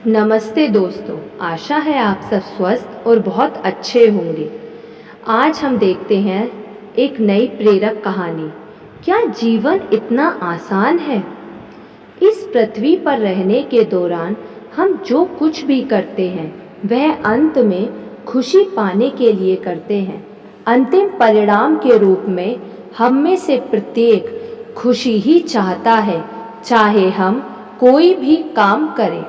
नमस्ते दोस्तों, आशा है आप सब स्वस्थ और बहुत अच्छे होंगे। आज हम देखते हैं एक नई प्रेरक कहानी। क्या जीवन इतना आसान है? इस पृथ्वी पर रहने के दौरान हम जो कुछ भी करते हैं वह अंत में खुशी पाने के लिए करते हैं। अंतिम परिणाम के रूप में हम में से प्रत्येक खुशी ही चाहता है, चाहे हम कोई भी काम करें।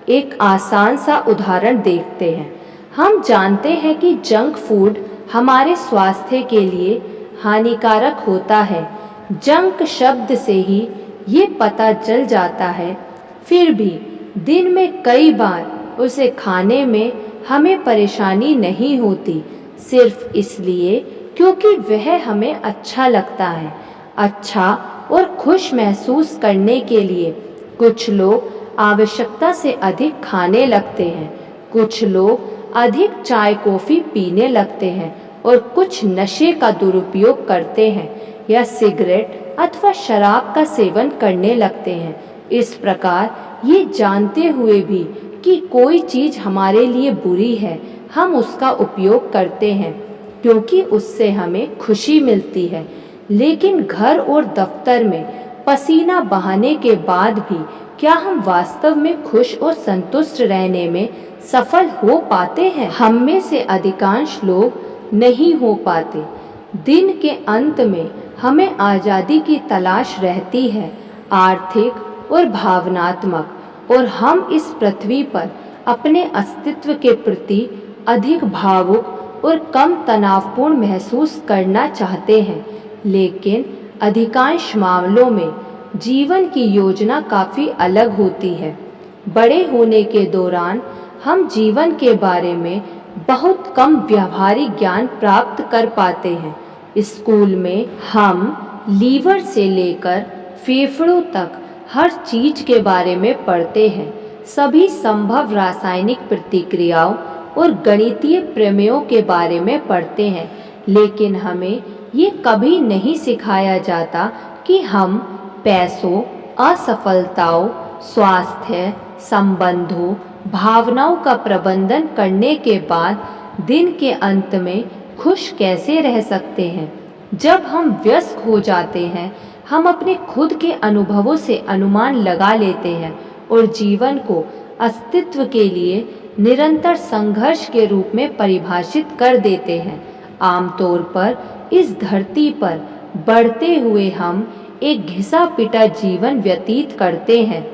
एक आसान सा उदाहरण देखते हैं। हम जानते हैं कि जंक फूड हमारे स्वास्थ्य के लिए हानिकारक होता है। जंक शब्द से ही ये पता चल जाता है। फिर भी दिन में कई बार उसे खाने में हमें परेशानी नहीं होती, सिर्फ इसलिए क्योंकि वह हमें अच्छा लगता है। अच्छा और खुश महसूस करने के लिए कुछ लोग आवश्यकता से अधिक खाने लगते हैं, कुछ लोग अधिक चाय कॉफ़ी पीने लगते हैं और कुछ नशे का दुरुपयोग करते हैं या सिगरेट अथवा शराब का सेवन करने लगते हैं। इस प्रकार ये जानते हुए भी कि कोई चीज़ हमारे लिए बुरी है, हम उसका उपयोग करते हैं क्योंकि उससे हमें खुशी मिलती है। लेकिन घर और दफ्तर में पसीना बहाने के बाद भी क्या हम वास्तव में खुश और संतुष्ट रहने में सफल हो पाते हैं? हम में से अधिकांश लोग नहीं हो पाते। दिन के अंत में हमें आज़ादी की तलाश रहती है, आर्थिक और भावनात्मक, और हम इस पृथ्वी पर अपने अस्तित्व के प्रति अधिक भावुक और कम तनावपूर्ण महसूस करना चाहते हैं। लेकिन अधिकांश मामलों में जीवन की योजना काफ़ी अलग होती है। बड़े होने के दौरान हम जीवन के बारे में बहुत कम व्यावहारिक ज्ञान प्राप्त कर पाते हैं। स्कूल में हम लीवर से लेकर फेफड़ों तक हर चीज के बारे में पढ़ते हैं, सभी संभव रासायनिक प्रतिक्रियाओं और गणितीय प्रमेयों के बारे में पढ़ते हैं, लेकिन हमें ये कभी नहीं सिखाया जाता कि हम पैसों, असफलताओं, स्वास्थ्य, संबंधों, भावनाओं का प्रबंधन करने के बाद दिन के अंत में खुश कैसे रह सकते हैं। जब हम व्यस्त हो जाते हैं, हम अपने खुद के अनुभवों से अनुमान लगा लेते हैं और जीवन को अस्तित्व के लिए निरंतर संघर्ष के रूप में परिभाषित कर देते हैं। आमतौर पर इस धरती पर बढ़ते हुए हम एक घिसा पिटा जीवन व्यतीत करते हैं।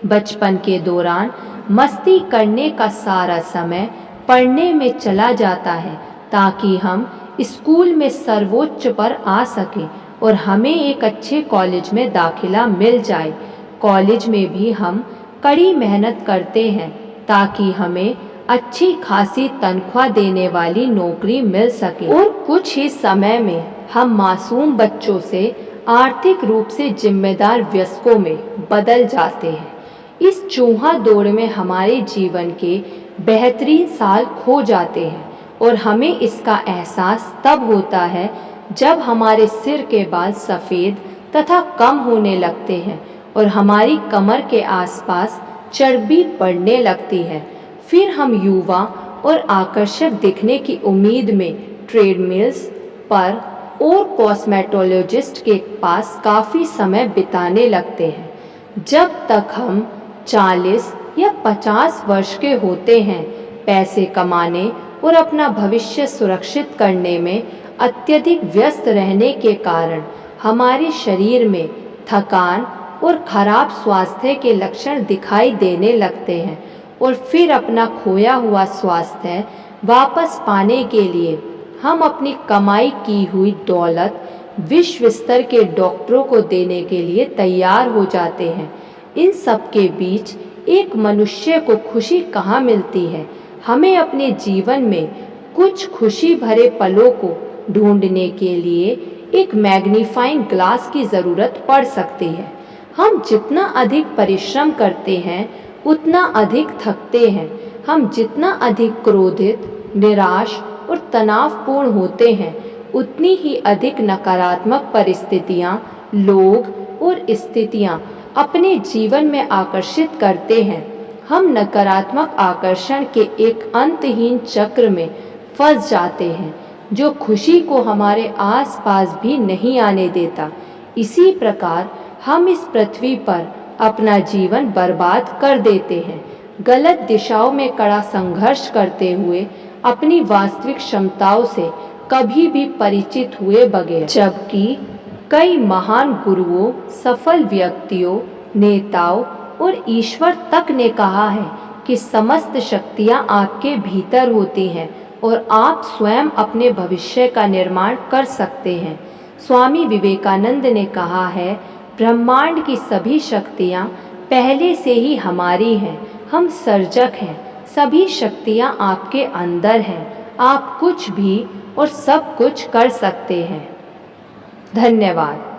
बचपन के दौरान मस्ती करने का सारा समय पढ़ने में चला जाता है ताकि हम स्कूल में सर्वोच्च पर आ सकें और हमें एक अच्छे कॉलेज में दाखिला मिल जाए। कॉलेज में भी हम कड़ी मेहनत करते हैं ताकि हमें अच्छी खासी तनख्वाह देने वाली नौकरी मिल सके और कुछ ही समय में हम मासूम बच्चों से आर्थिक रूप से जिम्मेदार वयस्कों में बदल जाते हैं। इस चूहा दौड़ में हमारे जीवन के बेहतरीन साल खो जाते हैं और हमें इसका एहसास तब होता है जब हमारे सिर के बाल सफ़ेद तथा कम होने लगते हैं और हमारी कमर के आसपास चर्बी बढ़ने लगती है। फिर हम युवा और आकर्षक दिखने की उम्मीद में ट्रेडमिल्स पर और कॉस्मेटोलॉजिस्ट के पास काफ़ी समय बिताने लगते हैं। जब तक हम 40 या 50 वर्ष के होते हैं, पैसे कमाने और अपना भविष्य सुरक्षित करने में अत्यधिक व्यस्त रहने के कारण हमारे शरीर में थकान और खराब स्वास्थ्य के लक्षण दिखाई देने लगते हैं और फिर अपना खोया हुआ स्वास्थ्य वापस पाने के लिए हम अपनी कमाई की हुई दौलत विश्व स्तर के डॉक्टरों को देने के लिए तैयार हो जाते हैं। इन सब के बीच एक मनुष्य को खुशी कहाँ मिलती है? हमें अपने जीवन में कुछ खुशी भरे पलों को ढूंढने के लिए एक मैग्नीफाइंग ग्लास की ज़रूरत पड़ सकती है। हम जितना अधिक परिश्रम करते हैं उतना अधिक थकते हैं। हम जितना अधिक क्रोधित, निराश और तनावपूर्ण होते हैं उतनी ही अधिक नकारात्मक परिस्थितियाँ, लोग और स्थितियाँ अपने जीवन में आकर्षित करते हैं। हम नकारात्मक आकर्षण के एक अंतहीन चक्र में फंस जाते हैं जो खुशी को हमारे आसपास भी नहीं आने देता। इसी प्रकार हम इस पृथ्वी पर अपना जीवन बर्बाद कर देते हैं, गलत दिशाओं में कड़ा संघर्ष करते हुए अपनी वास्तविक क्षमताओं से कभी भी परिचित हुए बगैर। जबकि कई महान गुरुओं, सफल व्यक्तियों, नेताओं और ईश्वर तक ने कहा है कि समस्त शक्तियाँ आपके भीतर होती हैं और आप स्वयं अपने भविष्य का निर्माण कर सकते हैं। स्वामी विवेकानंद ने कहा है, ब्रह्मांड की सभी शक्तियाँ पहले से ही हमारी हैं, हम सर्जक हैं, सभी शक्तियाँ आपके अंदर हैं, आप कुछ भी और सब कुछ कर सकते हैं। धन्यवाद।